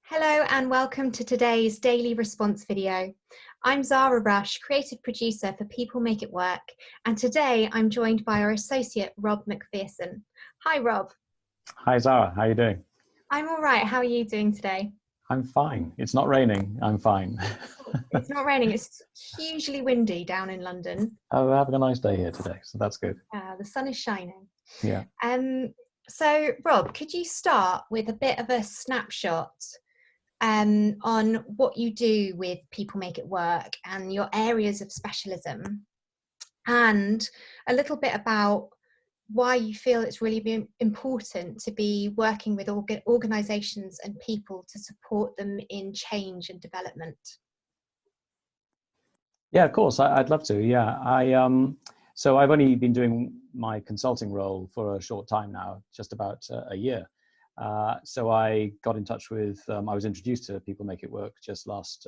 Hello and welcome to today's daily response video. I'm Zara Rush, creative producer for People Make It Work, and today I'm joined by our associate Rob Macpherson. Hi Rob. Hi Zara, how are you doing? I'm all right, how are you doing today? I'm fine. It's not raining, I'm fine. It's not raining, it's hugely windy down in London. Oh, we're having a nice day here today, so that's good. The sun is shining. Yeah. So Rob, could you start with a bit of a snapshot on what you do with People Make It Work and your areas of specialism, and a little bit about why you feel it's really important to be working with organisations and people to support them in change and development. Yeah, of course, I'd love to. Yeah, so I've only been doing my consulting role for a short time now, just about a year. So I got in touch with, I was introduced to People Make It Work just last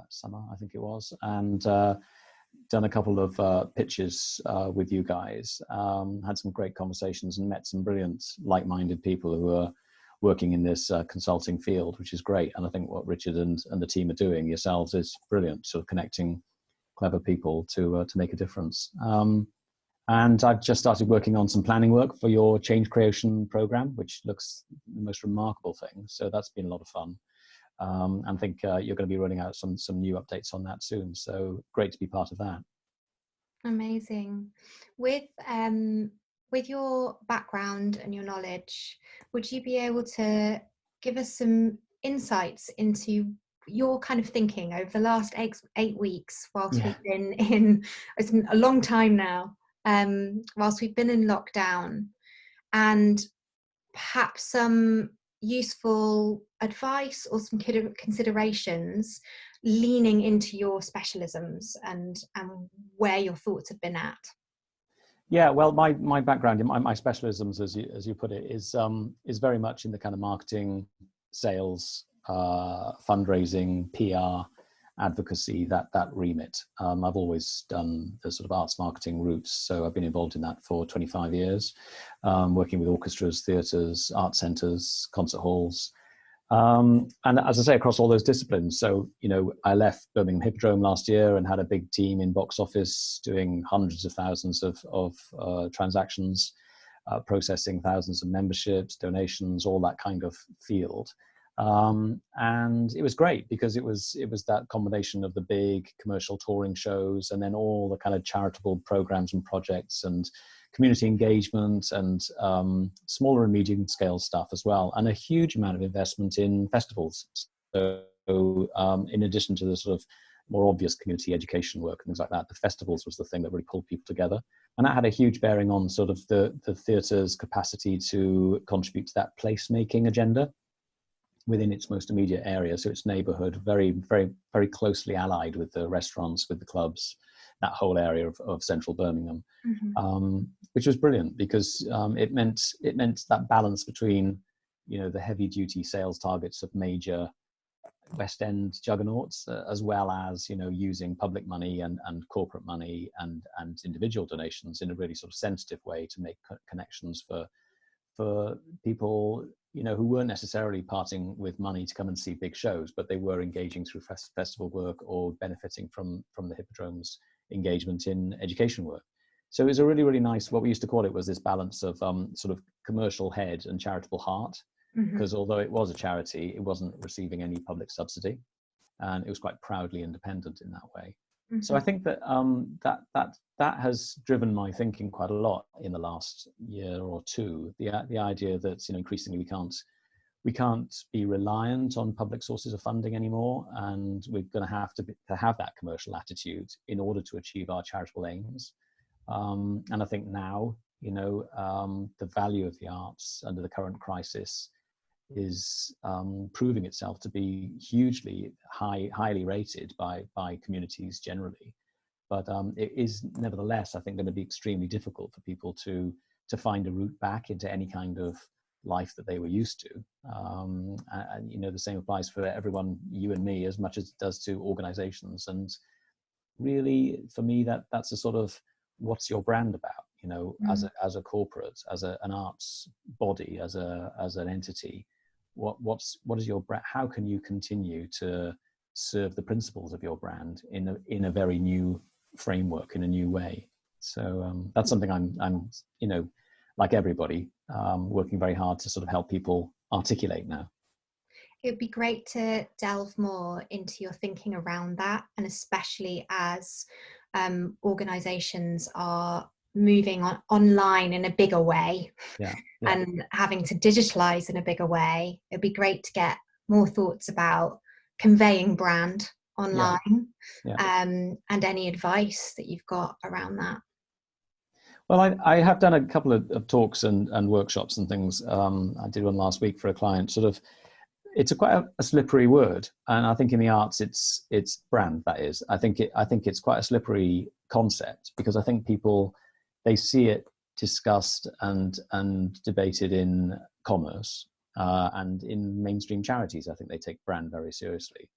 summer, I think it was, and done a couple of pitches with you guys, had some great conversations and met some brilliant like-minded people who are working in this consulting field, which is great. And I think what Richard and the team are doing, yourselves, is brilliant, sort of connecting clever people to make a difference. And I've just started working on some planning work for your change creation program, which looks the most remarkable thing. So that's been a lot of fun. And I think you're going to be rolling out some new updates on that soon. So great to be part of that. Amazing. With your background and your knowledge, would you be able to give us some insights into your kind of thinking over the last 8 weeks whilst we've been in, it's a long time now, whilst we've been in lockdown, and perhaps some useful advice or some considerations leaning into your specialisms and where your thoughts have been at? Yeah, well, my background, my specialisms, as you put it, is very much in the kind of marketing, sales, fundraising, PR, advocacy, that remit. I've always done the sort of arts marketing routes, so I've been involved in that for 25 years, working with orchestras, theatres, art centres, concert halls, and as I say, across all those disciplines. So, you know, I left Birmingham Hippodrome last year and had a big team in box office doing hundreds of thousands of transactions, processing thousands of memberships, donations, all that kind of field. And it was great because it was that combination of the big commercial touring shows and then all the kind of charitable programs and projects and community engagement and smaller and medium scale stuff as well, and a huge amount of investment in festivals. So in addition to the sort of more obvious community education work and things like that, the festivals was the thing that really pulled people together. And that had a huge bearing on sort of the theatre's capacity to contribute to that placemaking agenda within its most immediate area, so its neighbourhood, very, very, very closely allied with the restaurants, with the clubs, that whole area of central Birmingham, which was brilliant because it meant that balance between, you know, the heavy-duty sales targets of major West End juggernauts, as well as, you know, using public money and corporate money and individual donations in a really sort of sensitive way to make connections for people, you know, who weren't necessarily parting with money to come and see big shows, but they were engaging through festival work or benefiting from the Hippodrome's engagement in education work. So it was a really, really nice, what we used to call it was this balance of sort of commercial head and charitable heart, because although it was a charity, it wasn't receiving any public subsidy, and it was quite proudly independent in that way. So I think that that has driven my thinking quite a lot in the last year or two. The idea that, you know, increasingly we can't be reliant on public sources of funding anymore, and we're going to have that commercial attitude in order to achieve our charitable aims. And I think now, you know, the value of the arts under the current crisis is proving itself to be hugely highly rated by communities generally. But it is nevertheless, I think, going to be extremely difficult for people to find a route back into any kind of life that they were used to. And you know, the same applies for everyone, you and me, as much as it does to organizations. And really, for me, that's a sort of, what's your brand about? You know, as a corporate, as an arts body, as an entity, what is your brand? How can you continue to serve the principles of your brand in a very new framework, in a new way? So that's something I'm like everybody, working very hard to sort of help people articulate now. It would be great to delve more into your thinking around that, and especially as organizations are moving online in a bigger way, Yeah. and having to digitalize in a bigger way. It'd be great to get more thoughts about conveying brand online, Yeah. and any advice that you've got around that. Well, I have done a couple of talks and workshops and things. I did one last week for a client. Sort of, it's quite a slippery word, and I think in the arts it's brand. That is, I think it's quite a slippery concept, because I think people, they see it discussed and debated in commerce and in mainstream charities. I think they take brand very seriously,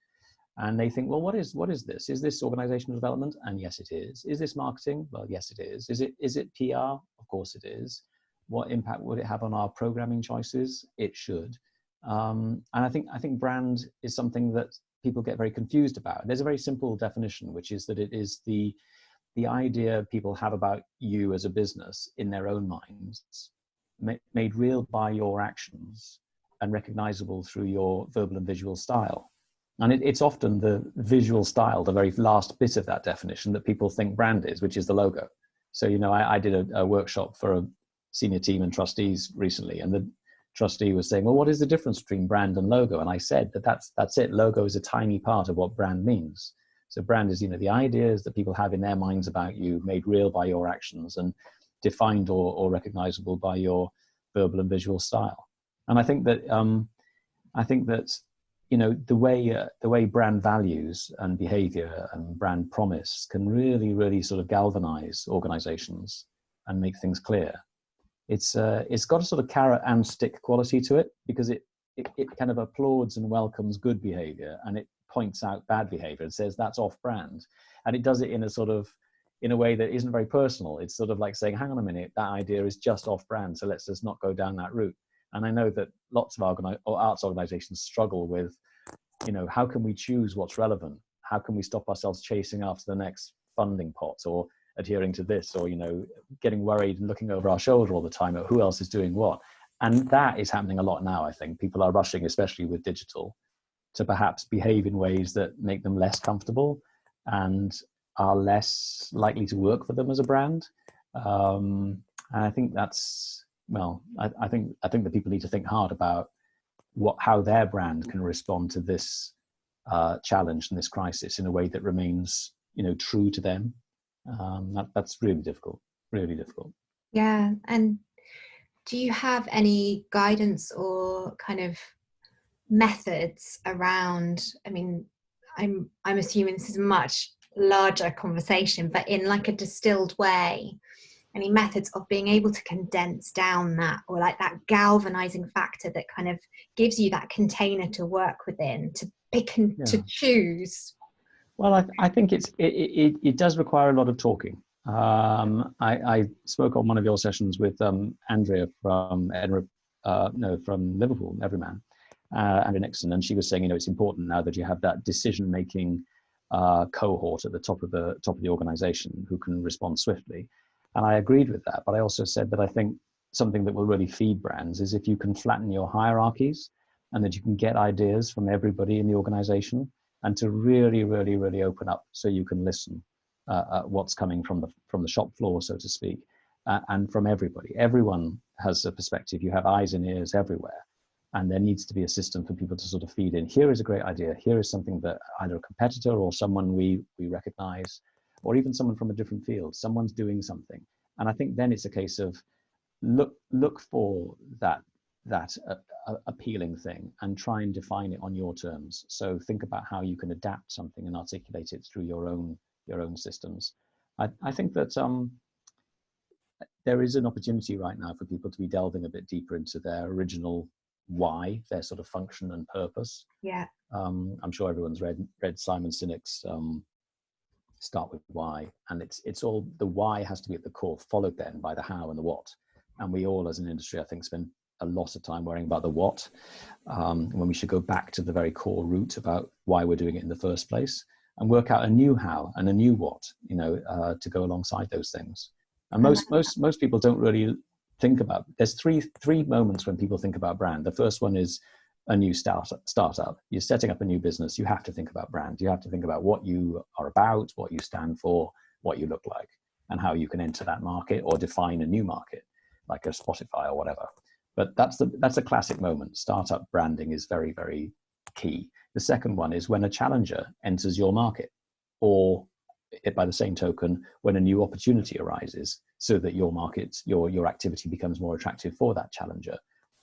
and they think, well, what is this? Is this organizational development? And yes, it is. Is this marketing? Well, yes, it is. Is it PR? Of course it is. What impact would it have on our programming choices? It should. And I think brand is something that people get very confused about. There's a very simple definition, which is that it is the idea people have about you as a business in their own minds, made real by your actions and recognizable through your verbal and visual style. And it's often the visual style, the very last bit of that definition, that people think brand is, which is the logo. So, I did a workshop for a senior team and trustees recently, and the trustee was saying, well, what is the difference between brand and logo? And I said that's it. Logo is a tiny part of what brand means. So brand is, the ideas that people have in their minds about you, made real by your actions and defined or recognizable by your verbal and visual style. And I think that the way brand values and behavior and brand promise can really, really sort of galvanize organizations and make things clear. It's got a sort of carrot and stick quality to it, because it kind of applauds and welcomes good behavior, and it points out bad behavior and says that's off brand, and it does it in a way that isn't very personal. It's sort of like saying, hang on a minute, that idea is just off brand, so let's just not go down that route. And I know that lots of arts organizations struggle with, how can we choose what's relevant? How can we stop ourselves chasing after the next funding pot, or adhering to this, or getting worried and looking over our shoulder all the time at who else is doing what? And that is happening a lot now. I think people are rushing, especially with digital, to perhaps behave in ways that make them less comfortable and are less likely to work for them as a brand. And I think that's, well, I think that people need to think hard about how their brand can respond to this challenge and this crisis in a way that remains, true to them. That's really difficult. Yeah. And do you have any guidance or kind of methods around, I mean, I'm assuming this is a much larger conversation, but in like a distilled way, any methods of being able to condense down that, or like that galvanizing factor that kind of gives you that container to work within, to pick and to choose? Well, I think it does require a lot of talking. I spoke on one of your sessions with Andrea from from Liverpool, Everyman, Andrea Nixon, and she was saying, it's important now that you have that decision-making cohort at the top of the organization who can respond swiftly. And I agreed with that, but I also said that I think something that will really feed brands is if you can flatten your hierarchies, and that you can get ideas from everybody in the organization, and to really, really, really open up so you can listen what's coming from the shop floor, so to speak, and from everybody. Everyone has a perspective. You have eyes and ears everywhere, and there needs to be a system for people to sort of feed in. Here is a great idea. Here is something that either a competitor or someone we recognize, or even someone from a different field, someone's doing something. And I think then it's a case of look for that appealing thing and try and define it on your terms. So think about how you can adapt something and articulate it through your own systems. I think that there is an opportunity right now for people to be delving a bit deeper into their original why, their sort of function and purpose. Yeah. I'm sure everyone's read Simon Sinek's Start with Why, and it's all, the why has to be at the core, followed then by the how and the what. And we all as an industry, I think, spend a lot of time worrying about the what, when we should go back to the very core root about why we're doing it in the first place, and work out a new how and a new what, to go alongside those things. And most people don't really think about. There's three moments when people think about brand. The first one is a new startup. You're setting up a new business. You have to think about brand. You have to think about what you are about, what you stand for, what you look like, and how you can enter that market or define a new market, like a Spotify or whatever. But that's a classic moment. Startup branding is very, very key. The second one is when a challenger enters your market, or by the same token, when a new opportunity arises, so that your market, your activity becomes more attractive for that challenger,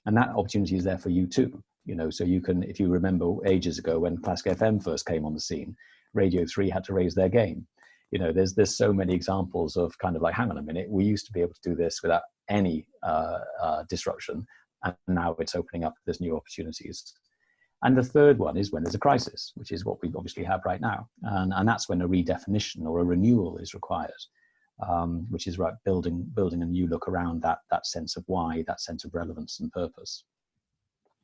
and that opportunity is there for you too. So you can, if you remember ages ago when Classic FM first came on the scene, Radio 3 had to raise their game. There's so many examples of kind of like, hang on a minute, we used to be able to do this without any disruption, and now it's opening up this new opportunities. And the third one is when there's a crisis, which is what we obviously have right now. And that's when a redefinition or a renewal is required, which is right, building a new look around that sense of why, that sense of relevance and purpose.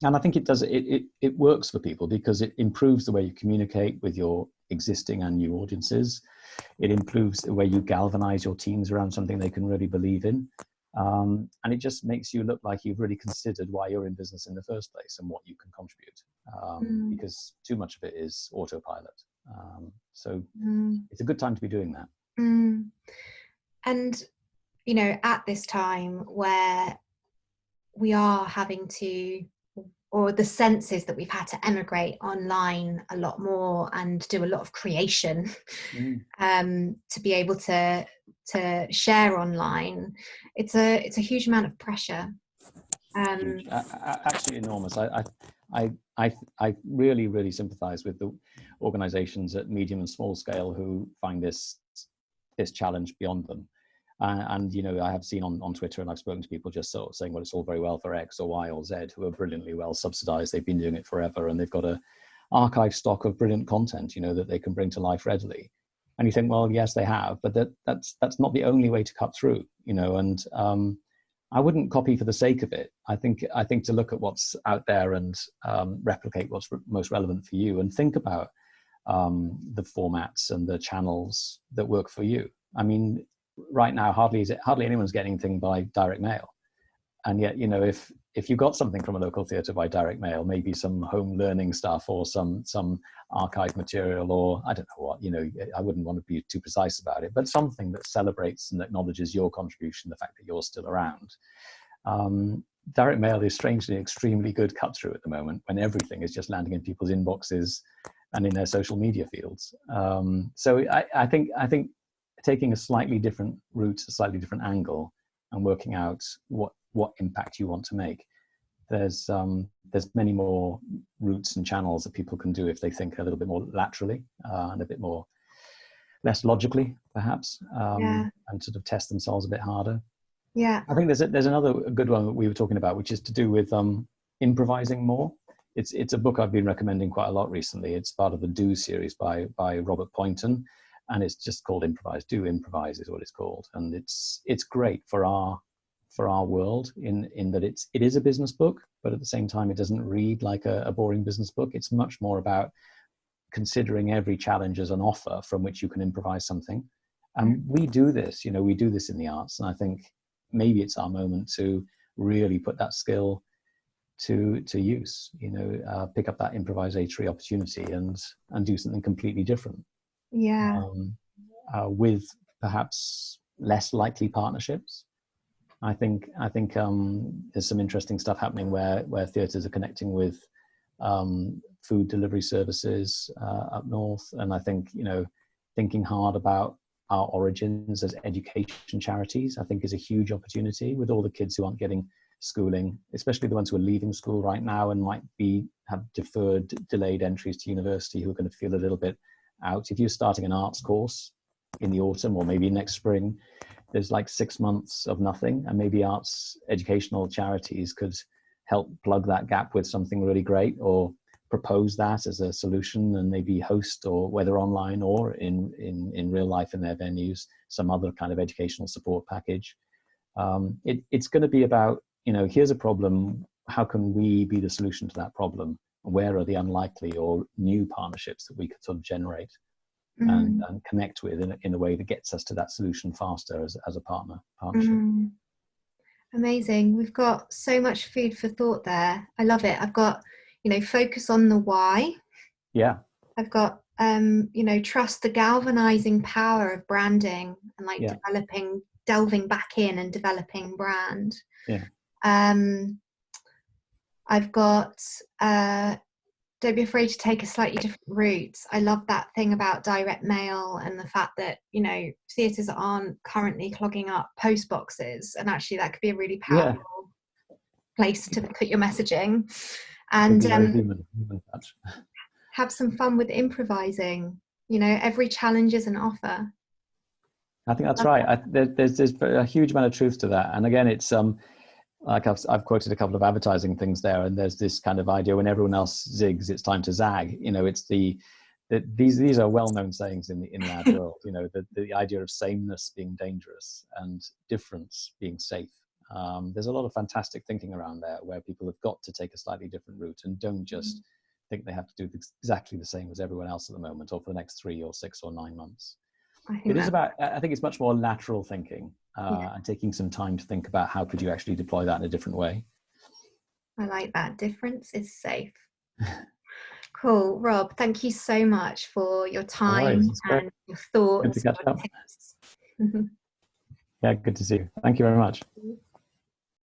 And I think it works for people because it improves the way you communicate with your existing and new audiences. It improves the way you galvanize your teams around something they can really believe in. And it just makes you look like you've really considered why you're in business in the first place and what you can contribute, because too much of it is autopilot. So it's a good time to be doing that. And, at this time where we are having to, or the sense is that we've had to emigrate online a lot more and do a lot of creation to be able to share online. It's a huge amount of pressure. Absolutely enormous. I really, really sympathize with the organizations at medium and small scale who find this challenge beyond them. And I have seen on Twitter, and I've spoken to people just sort of saying, well, it's all very well for X or Y or Z, who are brilliantly well subsidized. They've been doing it forever, and they've got a archive stock of brilliant content, that they can bring to life readily. And you think, well, yes, they have, but that's not the only way to cut through, and I wouldn't copy for the sake of it. I think to look at what's out there and replicate what's most relevant for you, and think about the formats and the channels that work for you. I mean, right now, hardly anyone's getting anything by direct mail. And yet, if you got something from a local theatre by direct mail, maybe some home learning stuff or some archive material, or I don't know what, I wouldn't want to be too precise about it, but something that celebrates and acknowledges your contribution, the fact that you're still around. Direct mail is strangely extremely good cut through at the moment, when everything is just landing in people's inboxes and in their social media fields. So I think taking a slightly different route, a slightly different angle, and working out what impact you want to make. There's many more routes and channels that people can do if they think a little bit more laterally and a bit more less logically, perhaps, and sort of test themselves a bit harder. Yeah, I think there's another good one that we were talking about, which is to do with improvising more. It's a book I've been recommending quite a lot recently. It's part of the Do series by Robert Poynton, and it's just called Improvise. Do Improvise is what it's called, and it's great for our world in that it is a business book, but at the same time it doesn't read like a boring business book. It's much more about considering every challenge as an offer from which you can improvise something. And we do this, we do this in the arts, and I think maybe it's our moment to really put that skill to use, pick up that improvisatory opportunity and do something completely different. With perhaps less likely partnerships. I think there's some interesting stuff happening where theatres are connecting with food delivery services up north, and I think thinking hard about our origins as education charities, I think, is a huge opportunity with all the kids who aren't getting schooling, especially the ones who are leaving school right now and might have delayed entries to university, who are going to feel a little bit out. If you're starting an arts course in the autumn or maybe next spring, there's like 6 months of nothing, and maybe arts educational charities could help plug that gap with something really great, or propose that as a solution, and maybe host, or whether online or in real life in their venues, some other kind of educational support package. It's going to be about here's a problem. How can we be the solution to that problem? Where are the unlikely or new partnerships that we could sort of generate and connect with in a way that gets us to that solution faster as a partnership? Amazing. We've got so much food for thought there. I love it. I've got, focus on the why. Yeah. I've got, trust the galvanizing power of branding and like delving back in and developing brand. Yeah. I've got, don't be afraid to take a slightly different route. I love that thing about direct mail and the fact that, theatres aren't currently clogging up post boxes, and actually that could be a really powerful place to put your messaging. And human touch. Have some fun with improvising. Every challenge is an offer. I think that's right. There's a huge amount of truth to that. And again, it's like I've quoted a couple of advertising things there, and there's this kind of idea: when everyone else zigs, it's time to zag. It's these are well-known sayings in the ad world. The idea of sameness being dangerous and difference being safe. There's a lot of fantastic thinking around there, where people have got to take a slightly different route and don't just think they have to do exactly the same as everyone else at the moment, or for the next 3 or 6 or 9 months. I think it's much more lateral thinking, and taking some time to think about how could you actually deploy that in a different way. I like that. Difference is safe. Cool. Rob, thank you so much for your time and your thoughts. Good to catch up. Yeah, good to see you. Thank you very much.